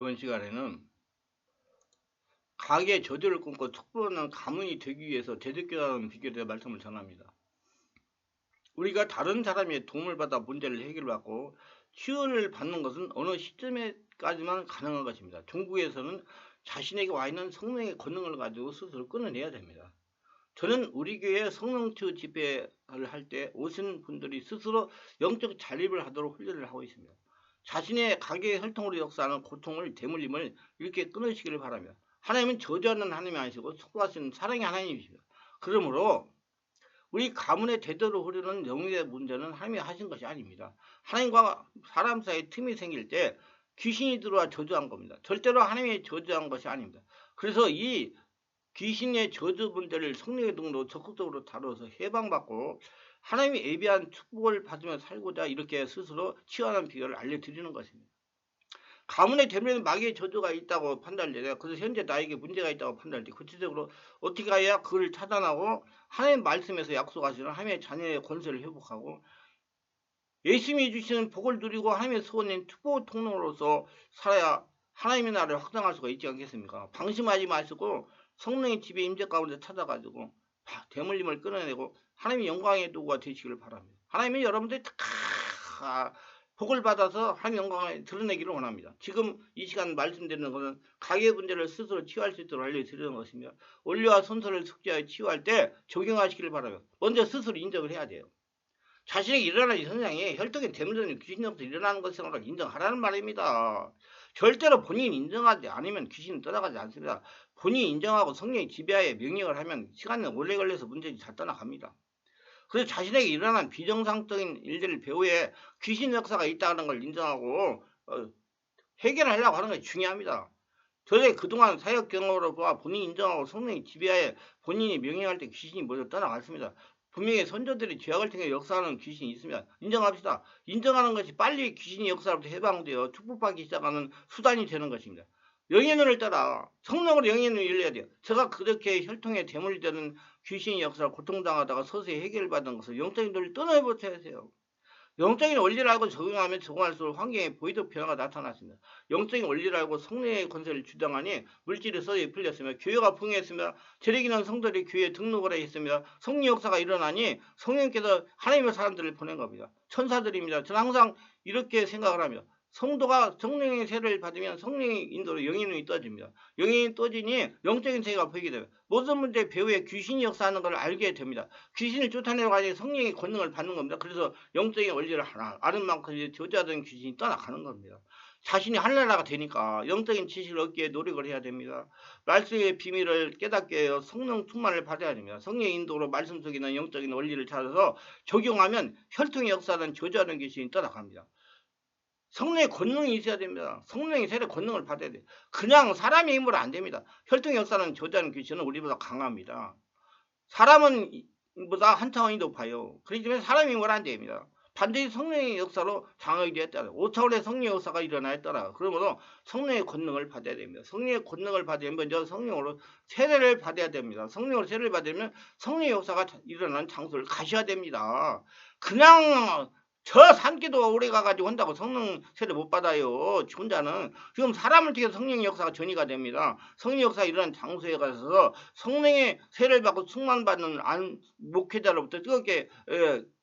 이번 시간에는 가계의 저주를 끊고 특별한 가문이 되기 위해서 대적교라는 비결에 대해 말씀을 전합니다. 우리가 다른 사람의 도움을 받아 문제를 해결받고 치유를 받는 것은 어느 시점에까지만 가능한 것입니다. 종국에서는 자신에게 와 있는 성령의 권능을 가지고 스스로 끊어내야 됩니다. 저는 우리 교회 성령치유 집회를 할 때 오신 분들이 스스로 영적 자립을 하도록 훈련을 하고 있습니다. 자신의 가계의 혈통으로 역사하는 고통을 대물림을 이렇게 끊으시기를 바랍니다. 하나님은 저주하는 하나님이 아니시고 축복하시는 사랑의 하나님이십니다. 그러므로 우리 가문의 대대로 흐르는 영의 문제는 하나님이 하신 것이 아닙니다. 하나님과 사람 사이에 틈이 생길 때 귀신이 들어와 저주한 겁니다. 절대로 하나님이 저주한 것이 아닙니다. 그래서 이 귀신의 저주 문제를 성령의 등으로 적극적으로 다뤄서 해방받고 하나님이 예비한 축복을 받으며 살고자 이렇게 스스로 치유하는 비결을 알려드리는 것입니다. 가문의 대면에 마귀의 저주가 있다고 판단할 때, 그래서 현재 나에게 문제가 있다고 판단할 때 구체적으로 어떻게 해야 그를 차단하고 하나님 말씀에서 약속하시는 하나님의 자녀의 권세를 회복하고 예수님이 주시는 복을 누리고 하나님의 소원인 축복 통로로서 살아야 하나님의 나라를 확장할 수가 있지 않겠습니까? 방심하지 마시고 성령의 집에 임재 가운데 찾아가지고 대물림을 끊어내고 하나님의 영광의 도구가 되시기를 바랍니다. 하나님이 여러분들이 복을 받아서 하나님의 영광을 드러내기를 원합니다. 지금 이 시간 말씀드리는 것은 가계 문제를 스스로 치유할 수 있도록 알려드리는 것이며 원리와 순서를 숙지하여 치유할 때 적용하시기를 바랍니다. 먼저 스스로 인정을 해야 돼요. 자신에게 일어나는 현상이 혈통의 대문전이 귀신으로부터 일어나는 것을 인정하라는 말입니다. 절대로 본인이 인정하지 않으면 귀신은 떠나가지 않습니다. 본인이 인정하고 성령이 지배하에 명령을 하면 시간은 오래 걸려서 문제는 잘 떠나갑니다. 그래서 자신에게 일어난 비정상적인 일들을 배후에 귀신 역사가 있다는 걸 인정하고 해결하려고 하는 것이 중요합니다. 저의 그동안 사역 경험으로 보아 본인이 인정하고 성령이 지배하에 본인이 명령할 때 귀신이 먼저 떠나갔습니다. 분명히 선조들이 죄악을 통해 역사하는 귀신이 있습니다. 인정합시다. 인정하는 것이 빨리 귀신이 역사로부터 해방되어 축복받기 시작하는 수단이 되는 것입니다. 영의 눈을 따라 성령으로 영의 눈을 열려야 돼요. 제가 그렇게 혈통에 대물되는 귀신의 역사를 고통당하다가 서서히 해결을 받은 것을 영적인 눈을 떠나버려야 해요. 영적인 원리를 알고 적용하면 적응할수록 환경에 보이도 변화가 나타났습니다. 영적인 원리를 알고 성령의 권세를 주장하니 물질이 서서히 풀렸으며 교회가 풍요했으며 재래기는 성도들이 교회에 등록을 했으며 성령 역사가 일어나니 성령께서 하나님의 사람들을 보낸 겁니다. 천사들입니다. 저는 항상 이렇게 생각을 하며 성도가 성령의 세를 받으면 성령의 인도로 영의 눈이 떠집니다. 영의 눈이 떠지니 영적인 세계가 보이게 됩니다. 모든 문제 배후에 귀신이 역사하는 걸 알게 됩니다. 귀신을 쫓아내고 가니 성령의 권능을 받는 겁니다. 그래서 영적인 원리를 하나 아는 만큼 저주하던 귀신이 떠나가는 겁니다. 자신이 하늘나라가 되니까 영적인 지식을 얻기에 노력을 해야 됩니다. 말씀의 비밀을 깨닫게 해요. 성령 충만을 받아야 됩니다. 성령의 인도로 말씀 속에 있는 영적인 원리를 찾아서 적용하면 혈통의 역사는 저주하는 귀신이 떠나갑니다. 성령의 권능이 있어야 됩니다. 성령의 세례 권능을 받아야 돼요. 그냥 사람의 힘으로 안 됩니다. 혈통의 역사는 저주하는 귀신은 우리보다 강합니다. 사람은 보다 한 차원이 높아요. 그렇기 때문에 사람의 힘으로 안 됩니다. 반드시 성령의 역사로 장악이 되었다. 5차원의 성령의 역사가 일어나야 따라 그러므로 성령의 권능을 받아야 됩니다. 성령의 권능을 받으면 먼저 성령으로 세례를 받아야 됩니다. 성령으로 세례를 받으면 성령의 역사가 일어나는 장소를 가셔야 됩니다. 그냥 저 산기도 오래 가가지고 한다고 성령 세례 못 받아요. 혼자는. 지금 사람을 통해 성령의 역사가 전이가 됩니다. 성령의 역사가 일어나는 장소에 가서 성령의 세례를 받고 충만받는 목회자로부터 뜨겁게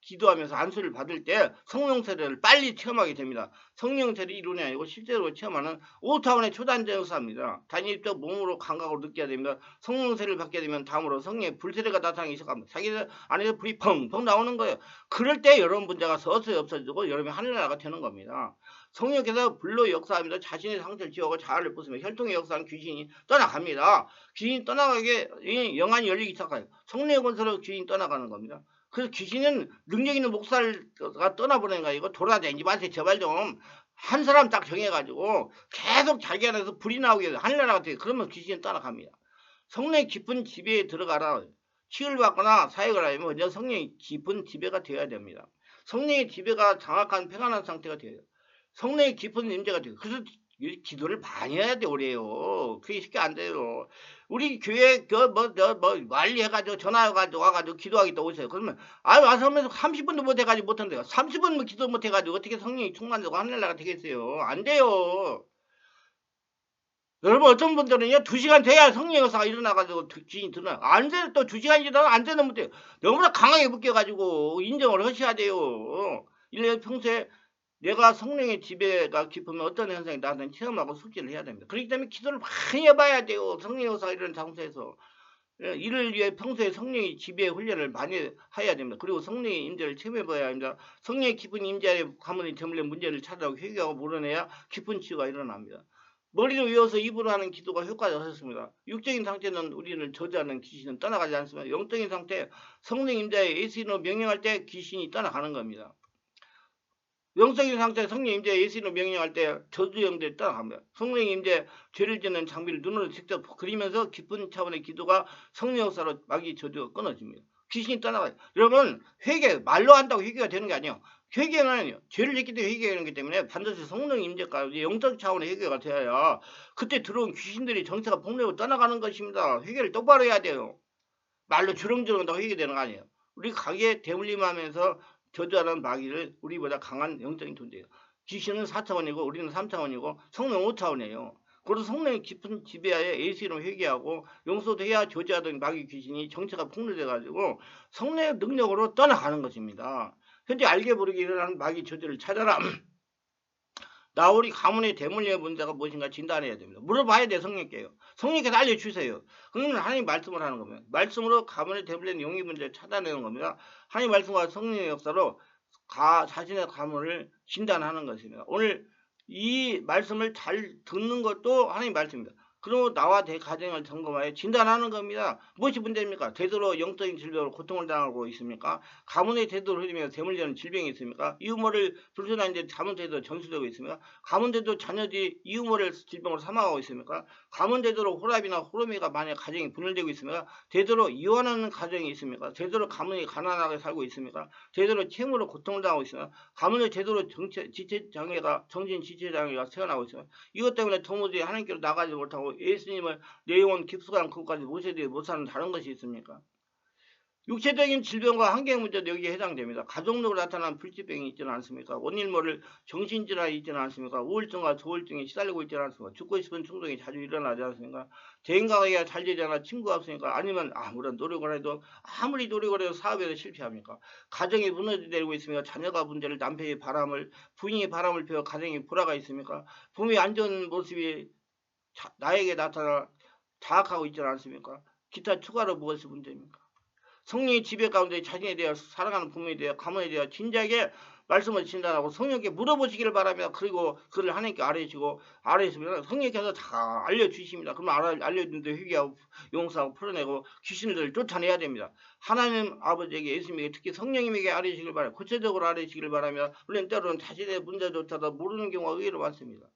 기도하면서 안수를 받을 때 성령 세례를 빨리 체험하게 됩니다. 성령 세례 이론이 아니고 실제로 체험하는 5차원의 초단적 역사입니다. 단일적 몸으로 감각으로 느껴야 됩니다. 성령 세례를 받게 되면 다음으로 성령의 불세례가 나타나기 시작합니다. 자기 안에서 불이 펑펑 나오는 거예요. 그럴 때 여러분 문제가 서서히 없어지고 여러분이 하늘나라가 되는 겁니다. 성령께서 불로 역사하면서 자신의 상처를 지우고 자아를 부수며 혈통의 역사는 귀신이 떠나갑니다. 귀신이 떠나가게 영안이 열리기 시작해요. 성령의 권세로 귀신이 떠나가는 겁니다. 그래서 귀신은 능력 있는 목사가 떠나보내는 거 이거 돌아다니지 마세요. 제발 좀. 한 사람 딱 정해가지고 계속 자기 안에서 불이 나오게 해요. 하늘나라가 돼요. 그러면 귀신은 떠나갑니다. 성령의 깊은 지배에 들어가라. 치유를 받거나 사역을 하려면 먼저 성령의 깊은 지배가 되어야 됩니다. 성령의 지배가 장악한 평안한 상태가 되어요. 성령의 깊은 임재가 돼요. 그래서 기도를 많이 해야 돼, 그래요. 그게 쉽게 안 돼요. 우리 교회, 관리해가지고, 전화해가지고, 와가지고, 기도하겠다 오세요. 그러면, 와서 하면서 30분도 못 해가지고 못한대요. 30분 기도 못 해가지고, 어떻게 성령이 충만되고 하늘나라가 되겠어요? 안 돼요. 여러분 어떤 분들은요 2시간 돼야 성령 역사가 일어나가지고 귀신이 드러나. 안 돼, 또 2시간이 지나도 안 되는 분들 너무나 강하게 묶여가지고 인정을 하셔야 돼요. 1년 평소에 내가 성령의 지배가 깊으면 어떤 현상이 나한테 체험하고 숙지를 해야 됩니다. 그렇기 때문에 기도를 많이 해봐야 돼요. 성령 역사가 이런 장소에서. 이를 위해 평소에 성령의 지배 훈련을 많이 해야 됩니다. 그리고 성령의 임재를 체험해봐야 합니다. 성령의 깊은 임재에 가문이 되물려 문제를 찾아오고 회개하고 물어내야 깊은 치유가 일어납니다. 머리를 외워서 입으로 하는 기도가 효과가 없습니다. 육적인 상태는 우리를 저주하는 귀신은 떠나가지 않습니다. 영적인 상태, 성령 임재에 예수님으로 명령할 때 귀신이 떠나가는 겁니다. 영적인 상태 성령 임재 예수님을 명령할 때 저주 영들이 떠나갑니다. 성령 임재 죄를 짓는 장비를 눈으로 직접 그리면서 깊은 차원의 기도가 성령 역사로 마귀 저주가 끊어집니다. 귀신이 떠나가요. 여러분 회개 말로 한다고 회개가 되는 게 아니에요. 회개는 죄를 짓기 때문에 회개가 되는 기 때문에 반드시 성령 임재가 영적 차원의 회개가 되어야 그때 들어온 귀신들이 정체가 폭로하고 떠나가는 것입니다. 회개를 똑바로 해야 돼요. 말로 주렁주렁 한다고 회개되는 거 아니에요. 우리 가게 대물림하면서 저주하는 마귀를 우리보다 강한 영적인 존재예요. 귀신은 4차원이고 우리는 3차원이고 성령 5차원이에요. 그래서 성령의 깊은 지배하에 예수 이름 회개하고 용서도 해야 저주하던 마귀 귀신이 정체가 폭로돼가지고 성령의 능력으로 떠나가는 것입니다. 현재 알게 모르게 일어나는 마귀 저주를 찾아라. 나우리 가문의 대물림의 문제가 무엇인가 진단해야 됩니다. 물어봐야 돼 성령께요. 성령께서 알려주세요. 그러면 하나님 말씀을 하는 겁니다. 말씀으로 가문의 대물림 용의 문제를 찾아내는 겁니다. 하나님 말씀과 성령의 역사로 자신의 가문을 진단하는 것입니다. 오늘 이 말씀을 잘 듣는 것도 하나님 말씀입니다. 그리고 나와 내 가정을 점검하여 진단하는 겁니다. 무엇이 문제입니까? 되도록 영적인 질병으로 고통을 당하고 있습니까? 가문의 태도를 흐리며 대물리는 질병이 있습니까? 이유모를 불순한데 가문 태도로 전수되고 있습니까? 가문 태도 자녀들이 이유모를 질병으로 사망하고 있습니까? 가문 태도로 호랍이나 호르미가 만약 가정이 분열되고 있습니까? 되도록 이혼하는 가정이 있습니까? 되도록 가문이 가난하게 살고 있습니까? 되도록 채무로 고통을 당하고 있습니까? 가문의 제대로 지체장애가 정신 지체장애가 태어나고 있습니까? 이것 때문에 도무지 하나님께로 나가지 못하고 예수님을 내 영혼 깊숙한 그곳까지 모셔지 못하는 다른 것이 있습니까? 육체적인 질병과 환경 문제도 여기에 해당됩니다. 가족력으로 나타나는 불치병이 있지는 않습니까? 원인 모를 정신질환이 있지는 않습니까? 우울증과 조울증에 시달리고 있지는 않습니까? 죽고 싶은 충동이 자주 일어나지 않습니까? 대인관계가 잘 되지 않아 친구가 없으니까 아니면 아무런 노력을 해도 아무리 노력을 해도 사업에서 실패합니까? 가정이 무너지고 있습니까? 자녀가 문제를 남편의 바람을 부인의 바람을 피워 가정에 불화가 있습니까? 부모의 안 좋은 모습이 나에게 나타나 자학하고 있지는 않습니까? 기타 추가로 무엇이 문제입니까? 성령의 지배 가운데 자신에 대해 사랑하는 부모에 대해 가문에 대해 진지하게 말씀을 진단하고 성령께 물어보시기를 바랍니다. 그리고 그를 하나님께 아뢰시면 성령께서 다 알려주십니다. 그러면 알려준데 회개하고 용서하고 풀어내고 귀신들을 쫓아내야 됩니다. 하나님 아버지에게 예수님에게 특히 성령님에게 아뢰시기를 바랍니다. 구체적으로 아뢰시기를 바라며 물론 때로는 자신의 문제조차도 모르는 경우가 의외로 많습니다.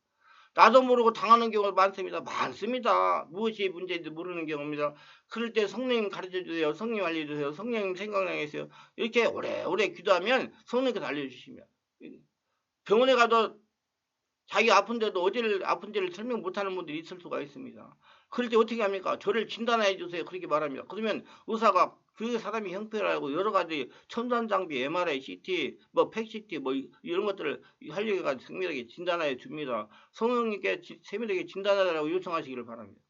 나도 모르고 당하는 경우가 많습니다. 많습니다. 무엇이 문제인지 모르는 경우입니다. 그럴 때 성령님 가르쳐주세요. 성령님 알려주세요. 성령님 생각나겠어요. 이렇게 오래오래 기도하면 성령님께서 알려주십니다. 병원에 가도 자기 아픈데도 아픈지를 설명 못하는 분들이 있을 수가 있습니다. 그럴 때 어떻게 합니까? 저를 진단해 주세요. 그렇게 말합니다. 그러면 의사가 그 사람이 형편하고 여러 가지 첨단 장비, MRI, CT, 팩CT 이런 것들을 활용해서 세밀하게 진단해 줍니다. 성령님께 세밀하게 진단하라고 요청하시기를 바랍니다.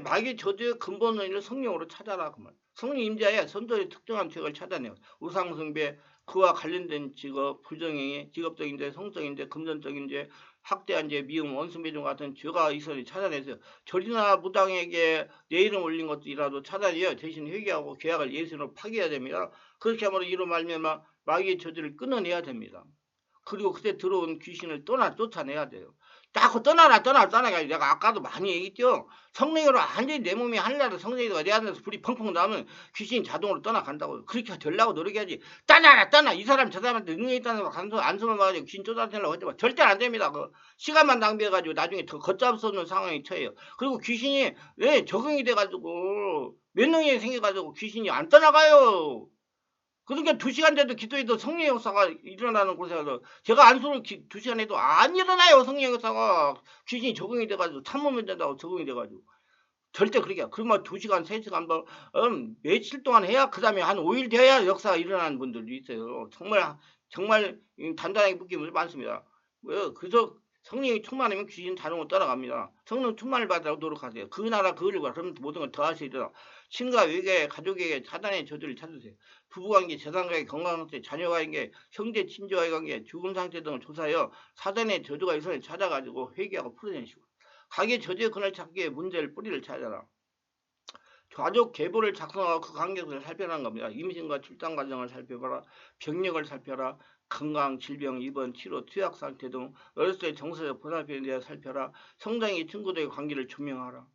마귀 저주의 근본 원인을 성령으로 찾아라. 그 말. 성령 임자의 선조의 특정한 죄를 찾아내요. 우상숭배, 그와 관련된 직업, 부정행위, 직업적인 죄, 성적인 죄, 금전적인 죄, 학대한 죄, 미움, 원수매종 같은 죄가 있으니 찾아내세요. 절이나 무당에게 내 이름 올린 것이라도 찾아내어 대신 회개하고 계약을 예수로 파기해야 됩니다. 그렇게 함으로 이로 말미암아 마귀의 저주를 끊어내야 됩니다. 그리고 그때 들어온 귀신을 쫓아내야 돼요. 자꾸 떠나가 내가 아까도 많이 얘기했죠. 성령으로 완전히 내 몸이 하늘나라 성령이가 내 안에서 불이 펑펑 나오면 귀신이 자동으로 떠나간다고. 그렇게 되려고 노력해야지. 떠나 이 사람 저 사람한테 능력이 있다는 거 안심을 막아가지고 귀신 쫓아내려고 하지 마. 절대 안 됩니다. 시간만 낭비해가지고 나중에 더 걷잡을 수 없는 상황에 처해요. 그리고 귀신이 적응이 돼가지고 몇 명이 생겨가지고 귀신이 안 떠나가요. 그러니까 2시간 돼도 기도해도 성령 역사가 일어나는 곳에 가서 제가 안수를 2시간 해도 안 일어나요. 성령 역사가 귀신이 적응이 돼가지고 참으면 된다고 적응이 돼가지고 절대 그렇게 그러면 2시간 3시간 며칠 동안 해야 그 다음에 한 5일 돼야 역사가 일어나는 분들도 있어요. 정말 단단하게 묶인 분들 많습니다. 그래서 성령이 충만하면 귀신 자동으로 따라갑니다. 성령 충만을 받으라고 노력하세요. 그 나라 그 일과 그럼 모든 걸 더 하시리라. 친가 외계 가족에게 사단의 저주를 찾으세요. 부부관계, 재산관계, 건강상태, 자녀관계, 형제 친지와의 관계, 죽음 상태 등을 조사하여 사단의 저주가 있으면 찾아가지고 회개하고 풀어내시고 가게 저주의 근을 찾기 위해 문제를 뿌리를 찾아라. 가족 계보를 작성하고 그 관계를 살펴라는 겁니다. 임신과 출산 과정을 살펴봐라. 병력을 살펴라. 건강, 질병, 입원, 치료, 투약 상태 등 어렸을 때 정서적 보살펴에 대해 살펴라. 성장이 친구들의 관계를 조명하라.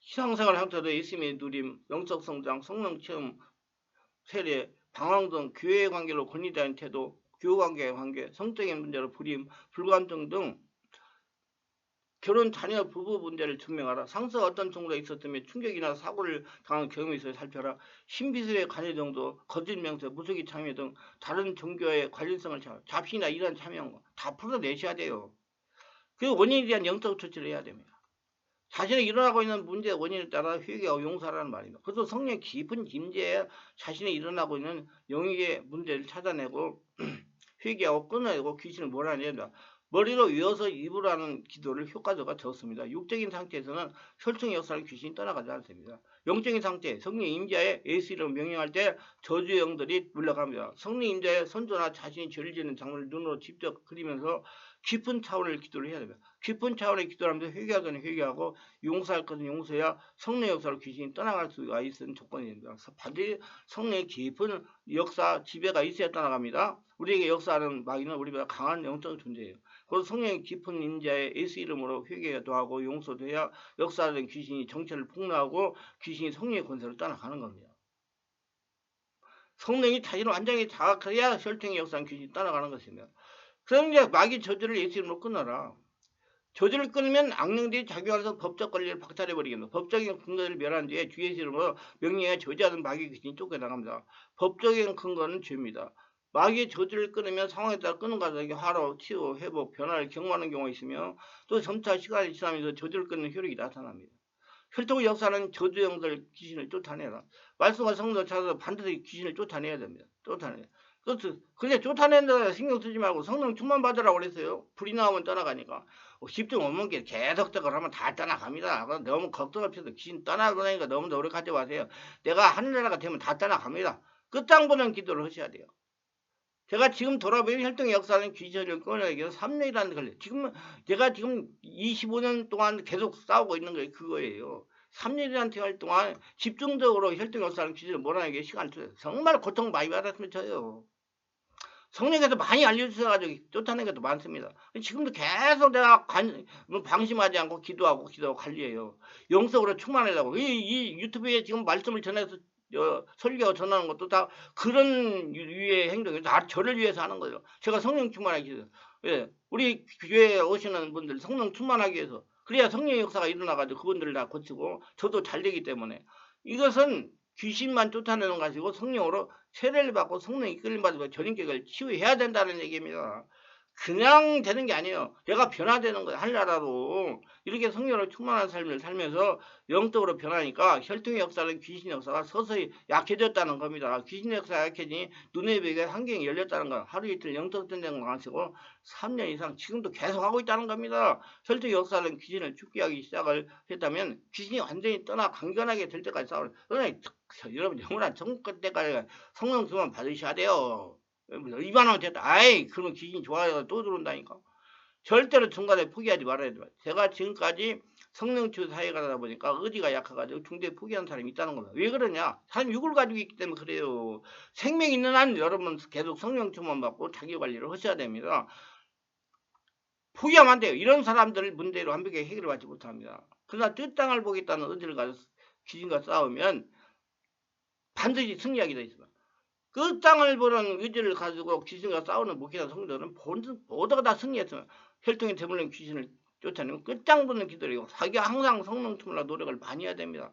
신앙생활 형태도 예수님의 누림, 영적 성장, 성령 체험, 세례, 방황 등 교회의 관계로 권위자인 태도, 교우관계의 관계, 성적인 문제로 불임, 불관등 등 결혼, 자녀, 부부 문제를 증명하라. 상처가 어떤 정도가 있었다면 충격이나 사고를 당한 경험이 있어야 살펴라. 신비술의 관여 정도, 거짓 명세, 무속의 참여 등 다른 종교의 관련성을 잡신이나 이런 참여한 거 다 풀어내셔야 돼요. 그 원인에 대한 영적 조치를 해야 됩니다. 자신이 일어나고 있는 문제의 원인에 따라 회개하고 용서하라는 말입니다. 그래서 성령의 깊은 임재에 자신이 일어나고 있는 영역의 문제를 찾아내고 회개하고 끊어내고 귀신을 몰아내야 된다. 머리로 외워서 입으로 하는 기도를 효과가 적습니다. 육적인 상태에서는 혈통의 역사를 귀신이 떠나가지 않습니다. 영적인 상태, 성령 임자의 예수 이름을 명령할 때 저주의 영들이 물러갑니다. 성령 임자의 선조나 자신이 죄를 짓는 장면을 눈으로 직접 그리면서 깊은 차원의 기도를 해야 됩니다. 깊은 차원의 기도를 하면서 회개하거나 회개하고 용서할 것은 용서해야 성령 역사로 귀신이 떠나갈 수가 있는 조건이 됩니다. 반드시 성령의 깊은 역사, 지배가 있어야 떠나갑니다. 우리에게 역사하는 마귀는 우리보다 강한 영적 존재예요. 그래서 성령의 깊은 임자의 예수 이름으로 회개도 하고 용서도 해야 역사하는 귀신이 정체를 폭로하고 귀신이 성령의 권세를 떠나가는 겁니다. 성령이 자신을 완전히 자각해야 혈통의 역사는 귀신이 떠나가는 것입니다. 그럼 이제 마귀 저주를 예수 이름으로 끊어라. 저주를 끊으면 악령들이 작용해서 법적 권리를 박탈해버리겠습니다. 법적인 근거를 멸한 뒤에 주 예수 이름으로 명령에 저지하는 마귀 귀신이 쫓겨나갑니다. 법적인 근거는 죄입니다. 마귀의 저주를 끊으면 상황에 따라 끄는 과정에 화로, 치유, 회복, 변화를 경험하는 경우가 있으며 또 점차 시간이 지나면서 저주를 끊는 효력이 나타납니다. 혈통의 역사는 저주형들 귀신을 쫓아내라. 말씀과 성도 찾아서 반드시 귀신을 쫓아내야 됩니다. 쫓아내야. 그렇죠. 근데 쫓아낸다 신경 쓰지 말고 성령 충만 받으라고 그랬어요. 불이 나오면 떠나가니까. 집중 없는 게 계속적으로 하면 다 떠나갑니다. 너무 걱정할 필요도 귀신 떠나보내니까 너무 노력하지 마세요. 내가 하늘나라가 되면 다 떠나갑니다. 끝장 보는 기도를 하셔야 돼요. 제가 지금 돌아보면 혈통의 역사는 귀신을 끊어내기 위해서 3년이라는 걸요. 제가 지금 25년 동안 계속 싸우고 있는 게 그거예요. 3년이라는 생활 동안 집중적으로 혈통의 역사는 귀신을 몰아내기 위해 시간을 줘요. 정말 고통 많이 받았으면 쳐요. 성령께서 많이 알려주셔가지고 쫓아낸 것도 많습니다. 지금도 계속 내가 방심하지 않고 기도하고 관리해요. 영적으로 충만하려고. 이 유튜브에 지금 말씀을 전해서 설교 전하는 것도 다 그런 유의 행동이에요. 다 저를 위해서 하는 거예요. 제가 성령 충만하기 위해서. 예, 우리 교회에 오시는 분들 성령 충만하기 위해서. 그래야 성령의 역사가 일어나가지고 그분들을 다 고치고 저도 잘 되기 때문에. 이것은 귀신만 쫓아내는 것이고 성령으로 세례를 받고 성령 이끌림 받으면 전인격을 치유해야 된다는 얘기입니다. 그냥 되는 게 아니에요. 내가 변화되는 거예요. 하려라도 이렇게 성령으로 충만한 삶을 살면서 영적으로 변하니까 혈통의 역사는 귀신의 역사가 서서히 약해졌다는 겁니다. 귀신의 역사가 약해지니 눈의 벽에 환경이 열렸다는 거. 하루 이틀 영적 전쟁을 하시고 3년 이상 지금도 계속 하고 있다는 겁니다. 혈통의 역사는 귀신을 죽게 하기 시작을 했다면 귀신이 완전히 떠나 강건하게 될 때까지 싸우는. 그러나 여러분 영원한 천국 때까지 성령 충만 받으셔야 돼요. 이만하면 됐다. 아이, 그러면 귀신이 좋아요. 또 들어온다니까. 절대로 중간에 포기하지 말아야 돼요. 제가 지금까지 성령치유 사회가 하다 보니까 의지가 약해가지고 중대에 포기하는 사람이 있다는 겁니다. 왜 그러냐? 사람이 육을 가지고 있기 때문에 그래요. 생명 있는 한 여러분 계속 성령치유만 받고 자기 관리를 하셔야 됩니다. 포기하면 안 돼요. 이런 사람들을 문제로 완벽하게 해결을 받지 못합니다. 그러나 뜻땅을 보겠다는 의지를 가지고 귀신과 싸우면 반드시 승리하게 돼 있습니다. 그 땅을 보는 의지를 가지고 귀신과 싸우는 목회자 성도들은 모두가 다 승리했어요. 혈통에 대물린 귀신을 쫓아내고 끝장 보는 기도리고 자기가 항상 성령 충만한 노력을 많이 해야 됩니다.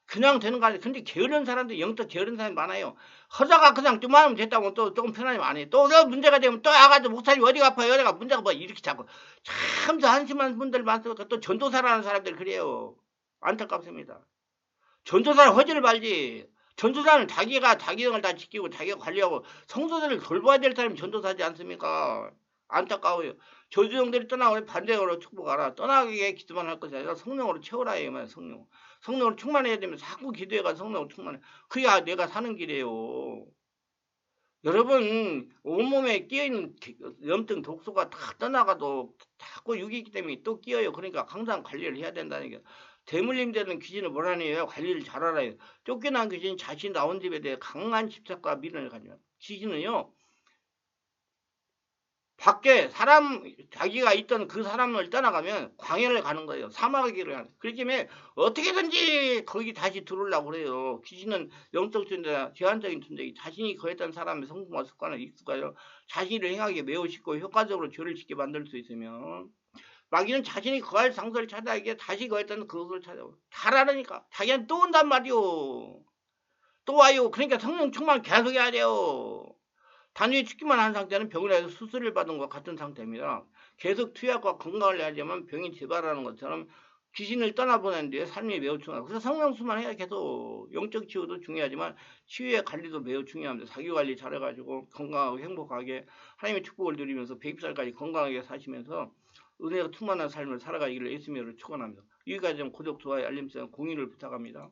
그냥 되는 거 아니에요. 근데 게으른 사람들, 영적 게으른 사람이 많아요. 하다가 그냥 좀 하면 됐다고 또 조금 편하면 안 해요. 또 문제가 되면 또 와가지고 목사님 어디가 아파요? 어디가 문제가 뭐 이렇게 자꾸 참 한심한 분들 많으니까 또 전도사라는 사람들 그래요. 안타깝습니다. 전도사는 허지를 말지. 전도사는 자기가 자기 영을 다 지키고 자기가 관리하고 성도들을 돌봐야 될 사람이 전도사지 않습니까? 안타까워요. 저주종들이 떠나고 반대로 축복하라. 떠나게 기도만 할 것이 아니라 성령으로 채우라. 이 말이야. 성령으로 충만해야 되면 자꾸 기도해가 성령으로 충만해. 그래야 내가 사는 길이에요. 여러분 온몸에 끼어있는 염증 독소가 다 떠나가도 자꾸 육이기 때문에 또 끼어요. 그러니까 항상 관리를 해야 된다는 게. 대물림 되는 귀신은 뭐라는 거예요? 관리를 잘 알아요. 쫓겨난 귀신 자신 나온 집에 대해 강한 집착과 미련을 가지고 귀신은요. 밖에 자기가 있던 그 사람을 떠나가면 광야를 가는 거예요. 사막의 길을 가는. 그렇기 때문에 어떻게든지 거기 다시 들어오려고 그래요. 귀신은 영적 존재나 제한적인 존재이기 자신이 거했던 사람의 성품과 습관을 익숙하여 자신을 행하기에 매우 쉽고 효과적으로 죄를 짓게 만들 수 있으면 마귀는 자신이 거할 장소를 찾아야기에 다시 거했던 그것을 찾아오고 잘 알으니까 자기는 또 온단 말이오. 또 와요. 그러니까 성령 충만 계속 해야 돼요. 단순히 죽기만 한 상태는 병원에서 수술을 받은 것 같은 상태입니다. 계속 투약과 건강을 해야지만 병이 재발하는 것처럼 귀신을 떠나보낸 뒤에 삶이 매우 중요하고 그래서 성령수만 해야 계속 영적 치유도 중요하지만 치유의 관리도 매우 중요합니다. 자기관리 잘해가지고 건강하고 행복하게 하나님의 축복을 누리면서 100살까지 건강하게 사시면서 은혜가 충만한 삶을 살아가기를 예수님으로 축원합니다. 여기까지 좀 구독, 좋아요, 알림 설정, 공유를 부탁합니다.